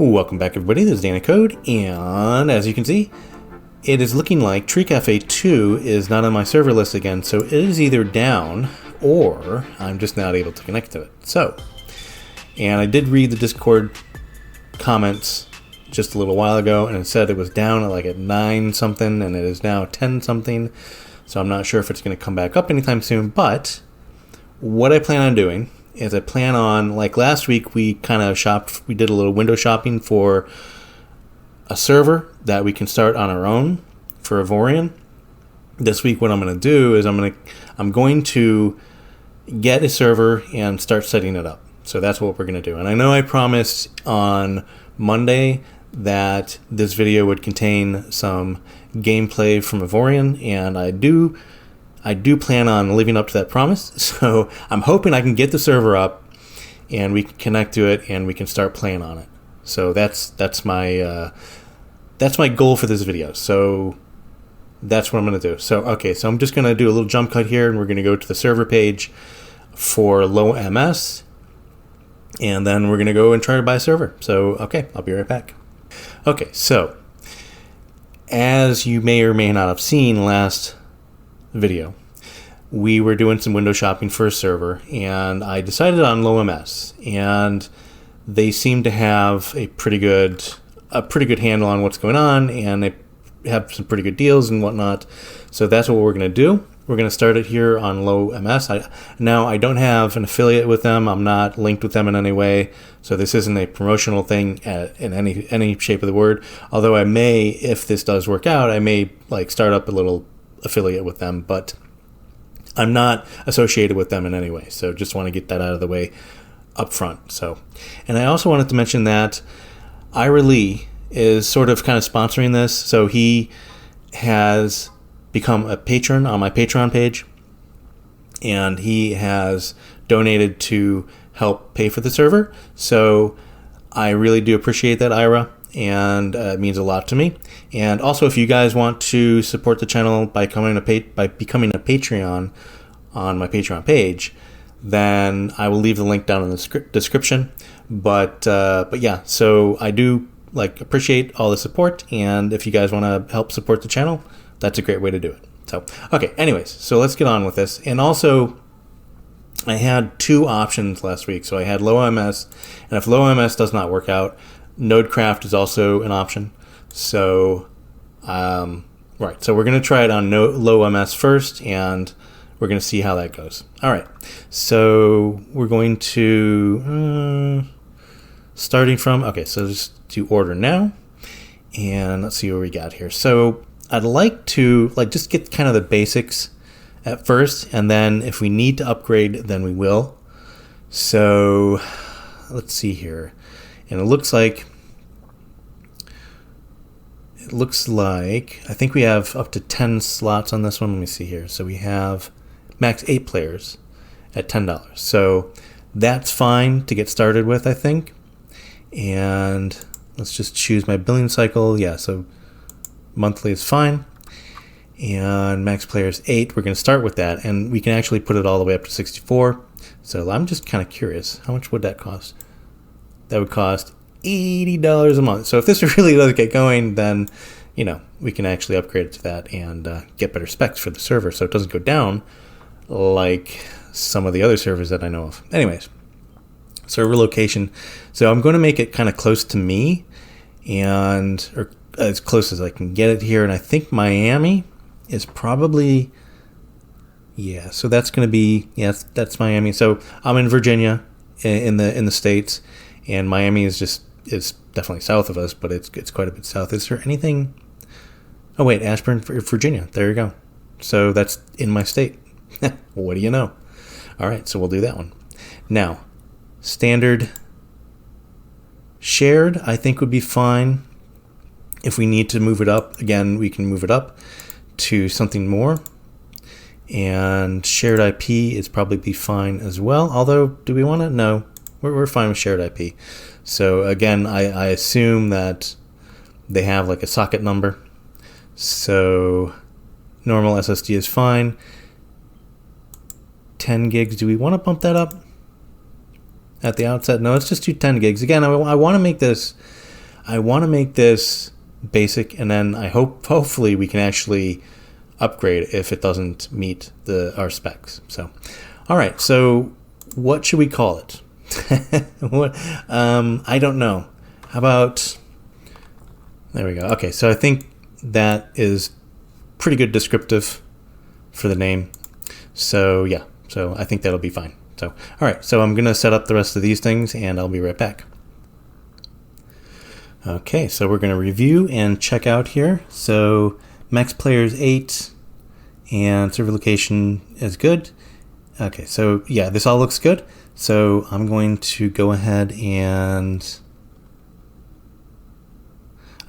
Welcome back everybody, this is DannyCode, and as you can see, it is looking like Tree Cafe 2 is not on my server list again, so it is either down, or I'm just not able to connect to it. So, and I did read the Discord comments just a little while ago, and it said it was down at 9 something, and it is now 10 something, so I'm not sure if it's going to come back up anytime soon, but what I plan on doing is I plan on, like last week, we kind of we did a little window shopping for a server that we can start on our own for Avorion. This week, what I'm going to do is I'm going to get a server and start setting it up. So that's what we're going to do. And I know I promised on Monday that this video would contain some gameplay from Avorion, and I do plan on living up to that promise, so I'm hoping I can get the server up and we can connect to it and we can start playing on it. So that's my goal for this video. So that's what I'm going to do. So okay, so I'm just going to do a little jump cut here, and we're going to go to the server page for LOW.MS, and then we're going to go and try to buy a server. So okay, I'll be right back. Okay, so as you may or may not have seen last video, we were doing some window shopping for a server, and I decided on LOW.MS, and they seem to have a pretty good handle on what's going on, and they have some pretty good deals and whatnot. So that's what we're going to do. We're going to start it here on LOW.MS. Now I don't have an affiliate with them. I'm not linked with them in any way, so this isn't a promotional thing in any shape of the word. Although I may, if this does work out, I may start up a little affiliate with them, but I'm not associated with them in any way, so just want to get that out of the way up front. So, and I also wanted to mention that Ira Lee is sort of kind of sponsoring this, so he has become a patron on my Patreon page, and he has donated to help pay for the server. So I really do appreciate that, Ira, and it means a lot to me. And also, if you guys want to support the channel by becoming a Patreon on my Patreon page, then I will leave the link down in the description. But yeah, so I do appreciate all the support, and if you guys want to help support the channel, that's a great way to do it. So okay, anyways, so let's get on with this. And also, I had two options last week. So I had LOW.MS, and if LOW.MS does not work out, Nodecraft is also an option. So, right. So we're going to try it on LOW.MS first, and we're going to see how that goes. All right. So we're going to, starting from, okay, so just do order now, and let's see what we got here. So I'd like to just get kind of the basics at first, and then if we need to upgrade, then we will. So let's see here. And it looks like I think we have up to 10 slots on this one. Let me see here. So we have max 8 players at $10. So that's fine to get started with, I think. And let's just choose my billing cycle. Yeah, so monthly is fine. And max players 8. We're going to start with that, and we can actually put it all the way up to 64. So I'm just kind of curious, how much would that cost? That would cost $80 a month. So if this really does get going, then we can actually upgrade it to that and get better specs for the server, so it doesn't go down like some of the other servers that I know of. Anyways, so Relocation. So I'm going to make it kind of close to me, or as close as I can get it here. And I think Miami is probably, yeah. So that's going to be, yes, that's Miami. So I'm in Virginia, in the States. And Miami is definitely south of us, but it's quite a bit south. Is there anything? Oh wait, Ashburn, Virginia. There you go. So that's in my state. What do you know? All right, so we'll do that one. Now, standard shared, I think would be fine. If we need to move it up, again, we can move it up to something more. And shared IP is probably be fine as well. Although, do we want to? No. We're fine with shared IP. So again, I assume that they have a socket number. So normal SSD is fine. 10 gigs. Do we want to bump that up at the outset? No, let's just do 10 gigs. Again, I want to make this I want to make this basic, and then hopefully we can actually upgrade if it doesn't meet our specs. So, all right. So, what should we call it? I don't know. How about? There we go. Okay. So I think that is pretty good descriptive for the name. So yeah. So I think that'll be fine. So all right. So I'm gonna set up the rest of these things, and I'll be right back. Okay. So we're gonna review and check out here. So max players 8. And server location is good. Okay, so yeah, this all looks good. So I'm going to go ahead and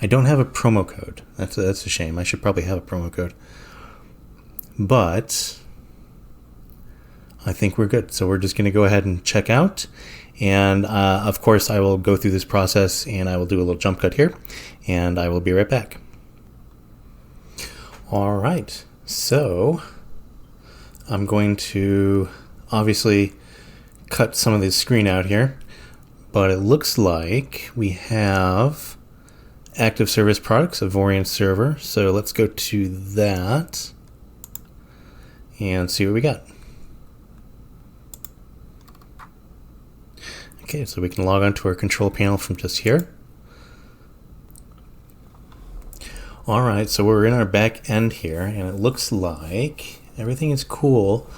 I don't have a promo code. That's a shame. I should probably have a promo code. But I think we're good. So we're just going to go ahead and check out. And of course, I will go through this process and I will do a little jump cut here. And I will be right back. All right. So I'm going to obviously cut some of this screen out here, but it looks like we have active service products, Avorion server. So let's go to that and see what we got. Okay, so we can log on to our control panel from just here. Alright, so we're in our back end here, and it looks like everything is cool.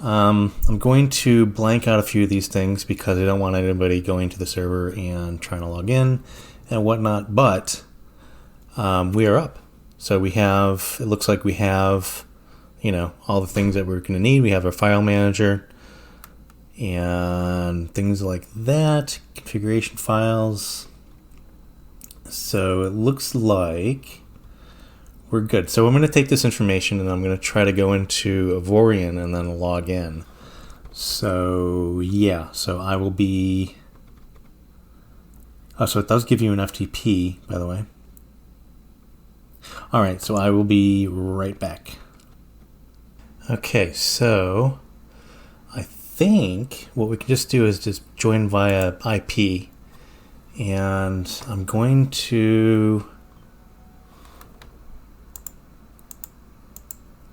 I'm going to blank out a few of these things because I don't want anybody going to the server and trying to log in and whatnot, but we are up. So we have, it looks like we have, you know, all the things that we're going to need. We have our file manager and things like that, configuration files. So it looks like we're good. So I'm going to take this information and I'm going to try to go into Avorion and then log in. So yeah, so I will be... Oh, so it does give you an FTP, by the way. All right, so I will be right back. Okay, so I think what we can just do is just join via IP. And I'm going to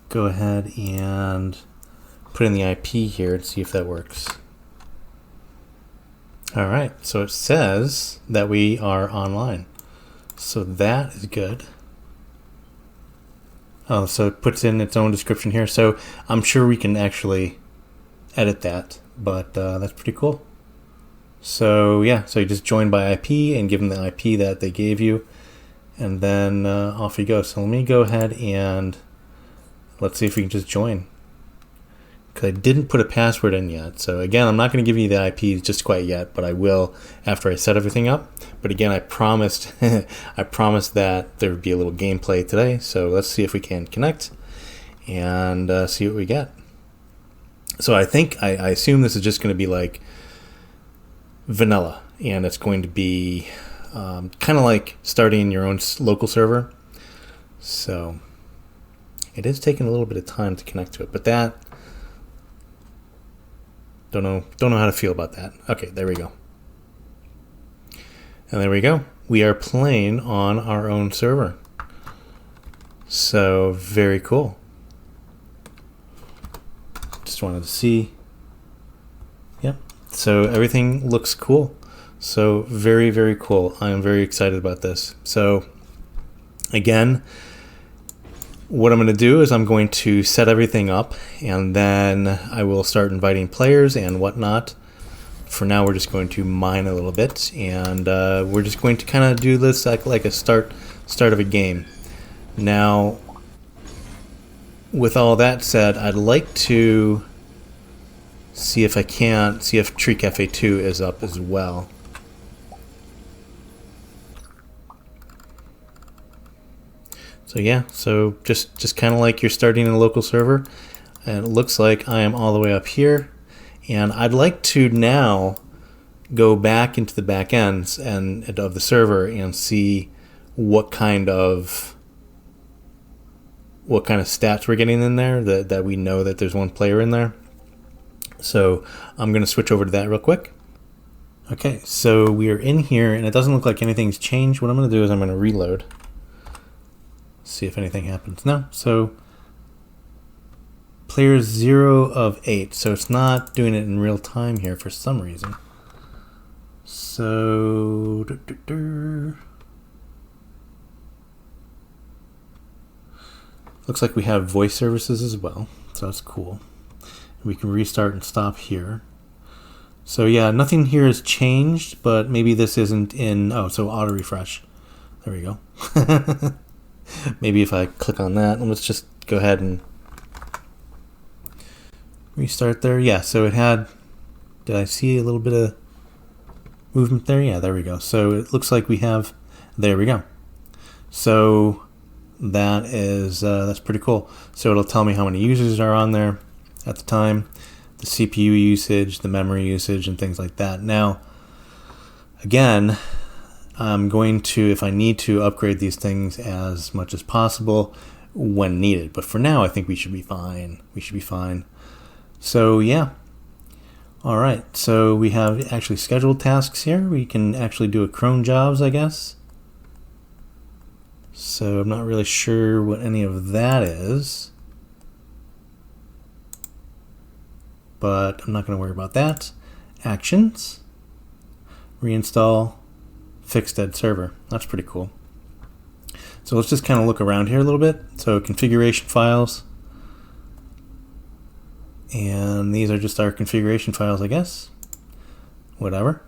go ahead and put in the IP here and see if that works. All right, so it says that we are online. So that is good. Oh, so it puts in its own description here. So I'm sure we can actually edit that, but that's pretty cool. So yeah, so you just join by IP and give them the IP that they gave you, and then off you go. So let me go ahead and let's see if we can just join. Because I didn't put a password in yet. So again, I'm not going to give you the IP just quite yet, but I will after I set everything up. But again, I promised I promised that there would be a little gameplay today. So let's see if we can connect and see what we get. So I think I assume this is just going to be like vanilla, and it's going to be kind of like starting your own local server. So it is taking a little bit of time to connect to it, but that don't know how to feel about that. Okay, there we go. And there we go. We are playing on our own server. So very cool. Just wanted to see. Yep. So everything looks cool. So very, very cool. I am very excited about this. So again, what I'm going to do is I'm going to set everything up, and then I will start inviting players and whatnot. For now, we're just going to mine a little bit, and we're just going to kind of do this like a start of a game. Now, with all that said, I'd like to see if I can't see if Tree Cafe 2 is up as well. So yeah, so just kind of like you're starting a local server, and it looks like I am all the way up here, and I'd like to now go back into the back ends and of the server and see what kind of stats we're getting in there that we know that there's one player in there. So I'm going to switch over to that real quick. Okay, so we are in here, and it doesn't look like anything's changed. What I'm going to do is I'm going to reload. See if anything happens. No, so player 0 of 8, so it's not doing it in real time here for some reason. So looks like we have voice services as well, so that's cool. We can restart and stop here. So yeah, nothing here has changed, but maybe this isn't in, oh, so auto refresh. There we go. Maybe if I click on that, and let's just go ahead and restart there. Yeah, so it had, did I see a little bit of movement there? Yeah, there we go. So it looks like we have, there we go. So that is, that's pretty cool. So it'll tell me how many users are on there at the time, the CPU usage, the memory usage, and things like that. Now, again, I'm going to, if I need to, upgrade these things as much as possible when needed. But for now, I think we should be fine. We should be fine. So, yeah. All right. So we have actually scheduled tasks here. We can actually do a cron jobs, I guess. So I'm not really sure what any of that is, but I'm not going to worry about that. Actions, reinstall, fix dead server. That's pretty cool. So let's just kind of look around here a little bit. So configuration files, and these are just our configuration files, I guess. Whatever.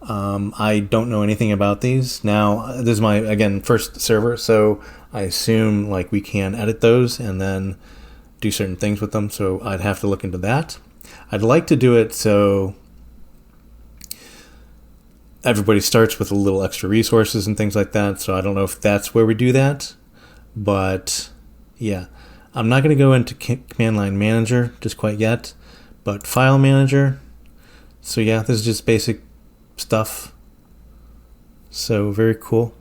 I don't know anything about these. Now, this is my, again, first server, so I assume like we can edit those and then do certain things with them, so I'd have to look into that. I'd like to do it so everybody starts with a little extra resources and things like that, so I don't know if that's where we do that, but yeah. I'm not going to go into command line manager just quite yet, but file manager. So yeah, this is just basic stuff. So very cool.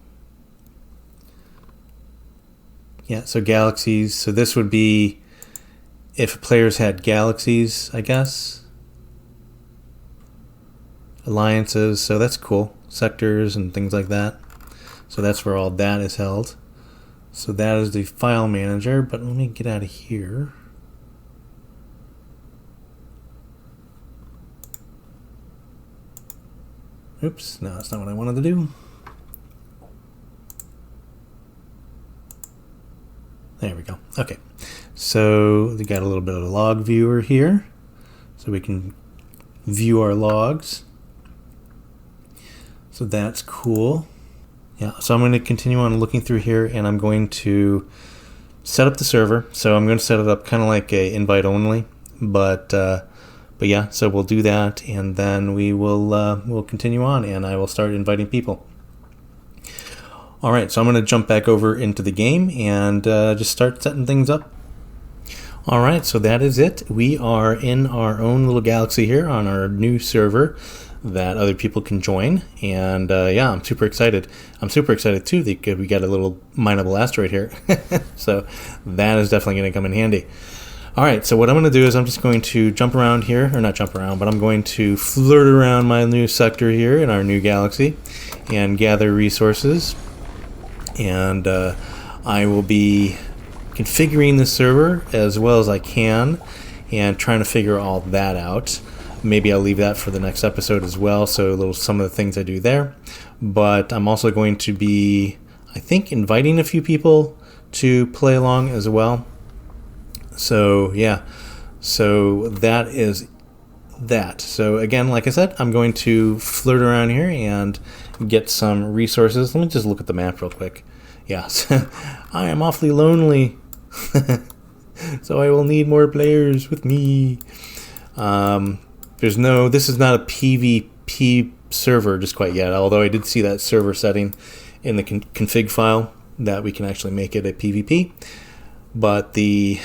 Yeah, so galaxies. So this would be if players had galaxies, I guess. Alliances, so that's cool. Sectors and things like that. So that's where all that is held. So that is the file manager, but let me get out of here. Oops, no, that's not what I wanted to do. There we go. Okay, so we got a little bit of a log viewer here, so we can view our logs. So that's cool. Yeah, so I'm going to continue on looking through here, and I'm going to set up the server. So I'm going to set it up kind of like a invite only, but yeah, so we'll do that, and then we will we'll continue on, and I will start inviting people. All right, so I'm going to jump back over into the game and just start setting things up. All right, so that is it. We are in our own little galaxy here on our new server that other people can join, and yeah, I'm super excited. I'm super excited too that we got a little mineable asteroid here. So that is definitely going to come in handy. All right, so what I'm going to do is I'm just going to jump around here, or not jump around, but I'm going to flirt around my new sector here in our new galaxy and gather resources. And I will be configuring the server as well as I can and trying to figure all that out. Maybe I'll leave that for the next episode as well, so some of the things I do there. But I'm also going to be, I think, inviting a few people to play along as well. So yeah, so that is that. So again, like I said, I'm going to flirt around here and get some resources. Let me just look at the map real quick. Yes, I am awfully lonely, so I will need more players with me. This is not a PvP server just quite yet, although I did see that server setting in the config file that we can actually make it a PvP. But the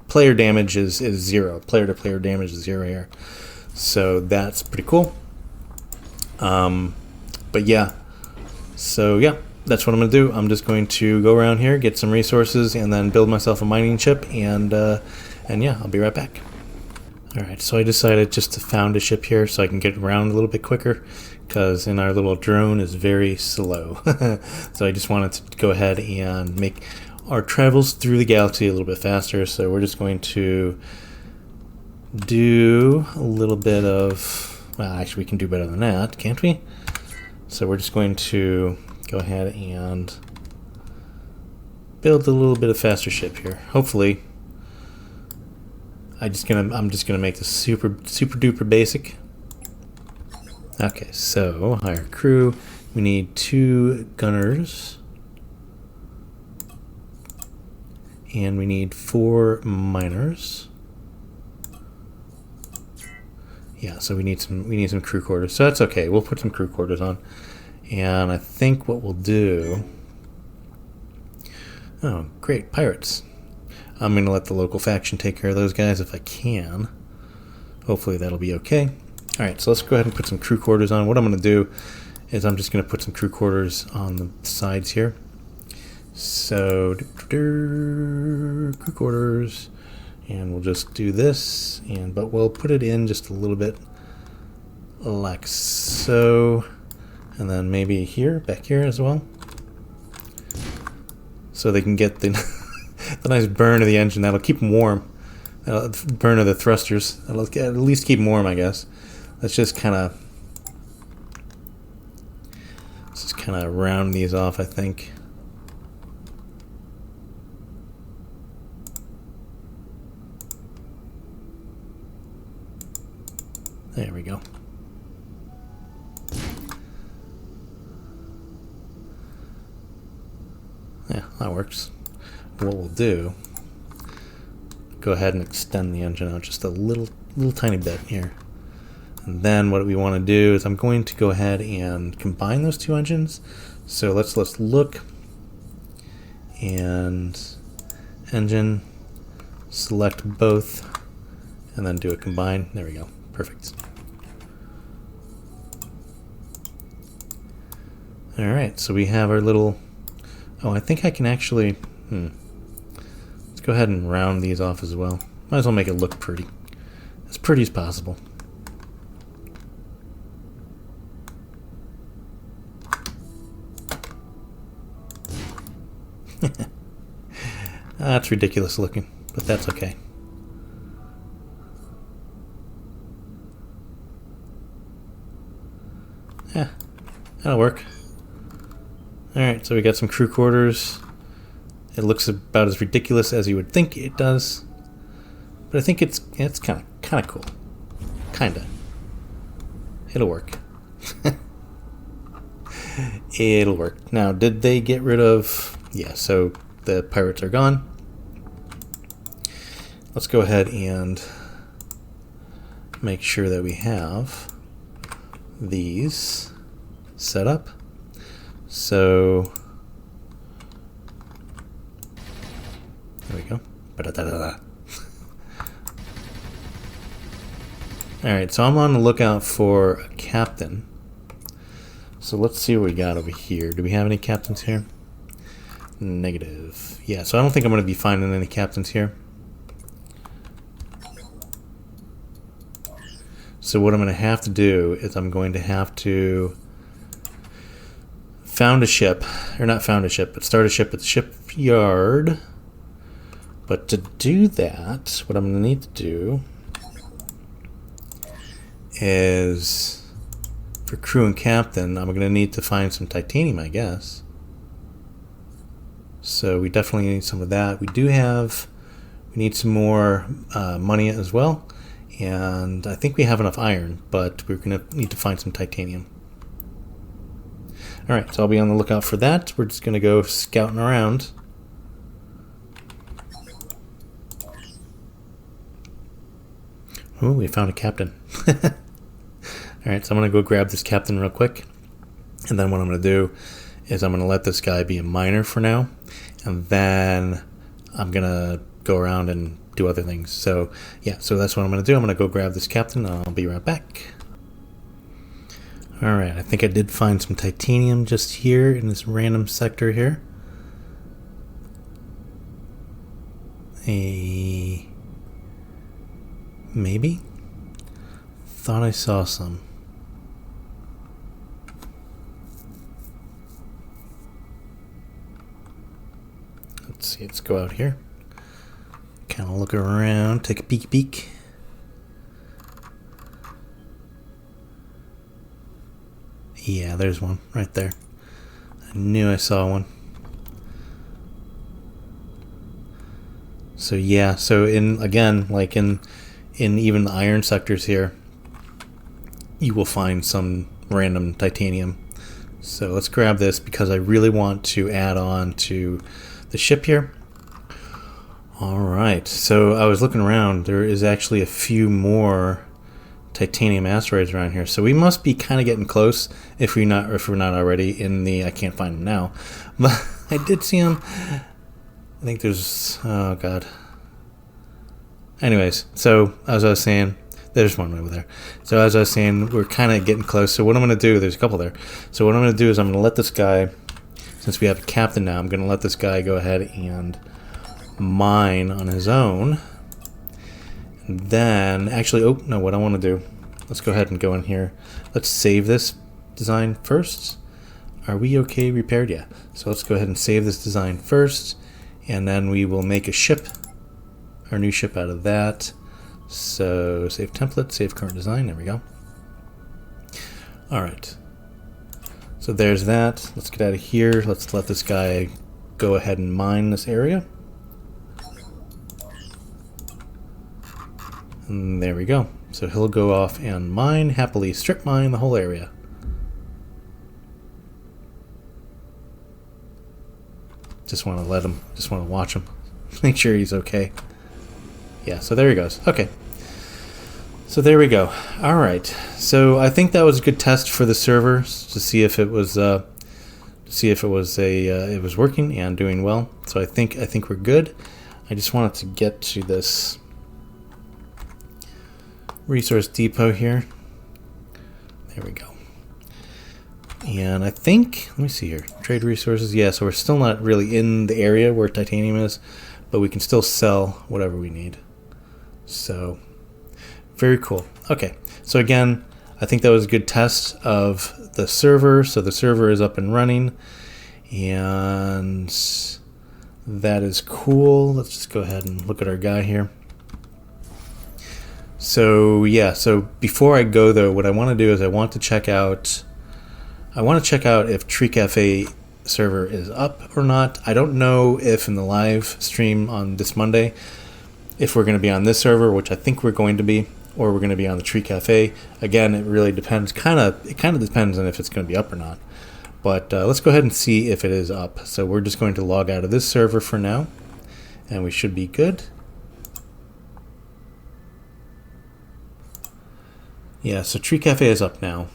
player damage is 0. Player to player damage is 0 here, so that's pretty cool. But yeah, so yeah, that's what I'm gonna do. I'm just going to go around here, get some resources, and then build myself a mining chip, and yeah, I'll be right back. Alright, so I decided just to found a ship here so I can get around a little bit quicker, because in our little drone is very slow. So I just wanted to go ahead and make our travels through the galaxy a little bit faster. So we're just going to do a little bit of, well, actually we can do better than that, can't we? So we're just going to go ahead and build a little bit of faster ship here. Hopefully, I'm just gonna make this super duper basic. Okay, so hire crew. We need 2 gunners, and we need 4 miners. Yeah, so we need some crew quarters. So that's okay. We'll put some crew quarters on, and I think what we'll do. Oh, great, pirates. I'm going to let the local faction take care of those guys if I can. Hopefully that'll be okay. Alright, so let's go ahead and put some crew quarters on. What I'm going to do is I'm just going to put some crew quarters on the sides here. So, crew quarters, and we'll just do this, but we'll put it in just a little bit like so, and then maybe here, back here as well. So they can get the, the nice burn of the engine. That'll keep them warm. Burn of the thrusters. That'll at least keep them warm, I guess. Let's just kind of round these off, I think. There we go. Yeah, that works. What we'll do, go ahead and extend the engine out just a little tiny bit here. And then what we want to do is I'm going to go ahead and combine those 2 engines. So let's look, and engine, select both, and then do a combine. There we go. Perfect. Alright, so we have our little... Oh, I think I can actually... Let's go ahead and round these off as well. Might as well make it look pretty. As pretty as possible. That's ridiculous looking, but that's okay. Yeah, that'll work. Alright, so we got some crew quarters. It looks about as ridiculous as you would think it does, but I think it's kind of cool. Kinda. It'll work. It'll work. Now, did they get rid of... Yeah, so the pirates are gone. Let's go ahead and make sure that we have these set up. So there we go. Alright, so I'm on the lookout for a captain. So let's see what we got over here. Do we have any captains here? Negative. Yeah, so I don't think I'm going to be finding any captains here. So what I'm going to have to do is I'm going to have to found a ship, or not found a ship, but start a ship at the shipyard. But to do that, what I'm going to need to do is, for crew and captain, I'm going to need to find some titanium, I guess. So we definitely need some of that. We need some more money as well. And I think we have enough iron, but we're going to need to find some titanium. Alright, so I'll be on the lookout for that. We're just going to go scouting around. Oh, we found a captain. Alright, so I'm going to go grab this captain real quick. And then what I'm going to do is I'm going to let this guy be a miner for now. And then I'm going to go around and do other things. So, yeah, so that's what I'm going to do. I'm going to go grab this captain, and I'll be right back. Alright, I think I did find some titanium just here in this random sector here. Maybe? thought I saw some. Let's see, let's go out here. Kind of look around, take a peek. Yeah, there's one right there. I knew I saw one. So yeah, so in again, like in even the iron sectors here, you will find some random titanium. So let's grab this because I really want to add on to the ship here. Alright, so I was looking around. There is actually a few more titanium asteroids around here. So we must be kind of getting close if we're not already in the... I can't find them now. But I did see them. I think there's... oh god. Anyways, so as I was saying, there's one over there. So as I was saying, we're kind of getting close. So what I'm going to do, there's a couple there. So what I'm going to do is I'm going to let this guy, since we have a captain now, I'm going to let this guy go ahead and mine on his own. And then, actually, oh, no, what I want to do, let's go ahead and go in here. Let's save this design first. Are we okay repaired? Yeah. So let's go ahead and save this design first. And then we will make a ship, our new ship out of that. So save template, save current design. There we go. All right. So there's that. Let's get out of here. Let's let this guy go ahead and mine this area. And there we go. So he'll go off and mine, happily strip mine the whole area. Just want to let him, just want to watch him. Make sure he's okay. Yeah, so there he goes. Okay. So there we go. All right. So I think that was a good test for the server to see if it was it was working and doing well. So I think we're good. I just wanted to get to this resource depot here. There we go. And I think, let me see here, trade resources. Yeah, so we're still not really in the area where titanium is, but we can still sell whatever we need. So very cool. Okay, so again, I think that was a good test of the server. So the server is up and running, and that is cool. Let's just go ahead and look at our guy here. So yeah, so before I go though, what I want to do is I want to check out if Tree Cafe server is up or not. I don't know if in the live stream on this Monday, if we're going to be on this server, which I think we're going to be, or we're going to be on the Tree Cafe. Again, it really depends. It kind of depends on if it's going to be up or not. But let's go ahead and see if it is up. So we're just going to log out of this server for now, and we should be good. Yeah, so Tree Cafe is up now.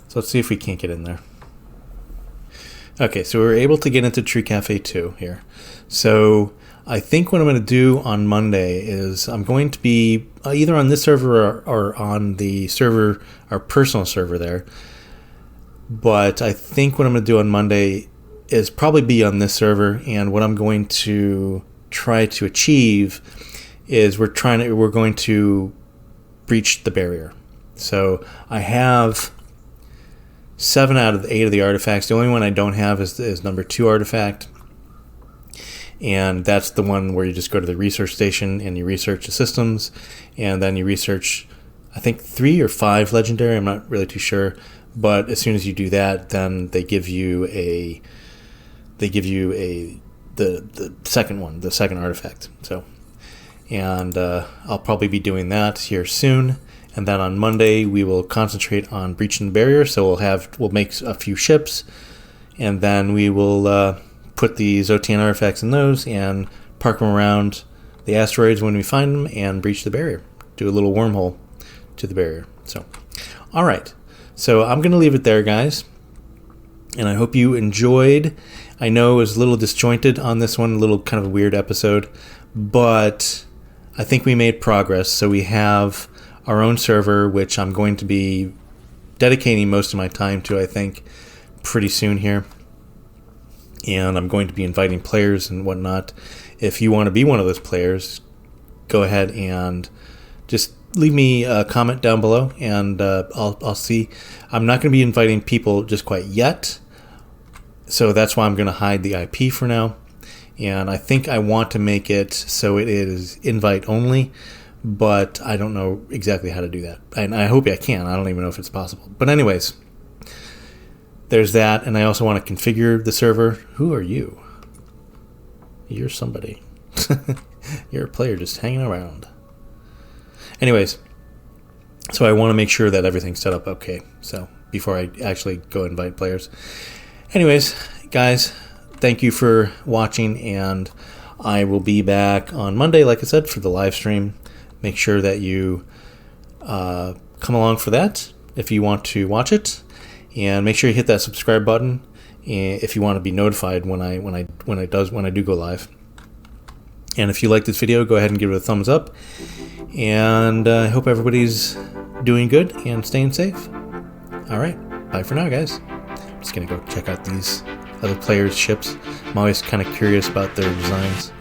So let's see if we can't get in there. Okay, so we were able to get into Tree Cafe 2 here. So I think what I'm going to do on Monday is I'm going to be either on this server or on the server, our personal server there. But I think what I'm going to do on Monday is probably be on this server, and what I'm going to try to achieve is we're going to breach the barrier. So I have 7 out of the 8 of the artifacts. The only one I don't have is number 2 artifact, and that's the one where you just go to the research station and you research the systems, and then you research, I think 3 or 5 legendary. I'm not really too sure, but as soon as you do that, then they give you the second one, the second artifact. So, and I'll probably be doing that here soon. And then on Monday we will concentrate on breaching the barrier. So we'll make a few ships, and then we will put the Zotian artifacts in those and park them around the asteroids when we find them and breach the barrier. Do a little wormhole to the barrier. So, all right. So I'm going to leave it there, guys. And I hope you enjoyed. I know it was a little disjointed on this one, a little kind of a weird episode, but I think we made progress. So we have our own server, which I'm going to be dedicating most of my time to, I think, pretty soon here. And I'm going to be inviting players and whatnot. If you want to be one of those players, go ahead and just leave me a comment down below, and I'll see. I'm not going to be inviting people just quite yet, so that's why I'm going to hide the IP for now. And I think I want to make it so it is invite only, but I don't know exactly how to do that. And I hope I can. I don't even know if it's possible. But anyways, there's that. And I also want to configure the server. Who are you? You're somebody. You're a player just hanging around. Anyways, so I want to make sure that everything's set up okay. So before I actually go invite players. Anyways, guys, thank you for watching, and I will be back on Monday, like I said, for the live stream. Make sure that you come along for that if you want to watch it, and make sure you hit that subscribe button if you want to be notified when I do go live. And if you like this video, go ahead and give it a thumbs up. And I hope everybody's doing good and staying safe. All right, bye for now, guys. I'm just gonna go check out these other players' ships. I'm always kind of curious about their designs.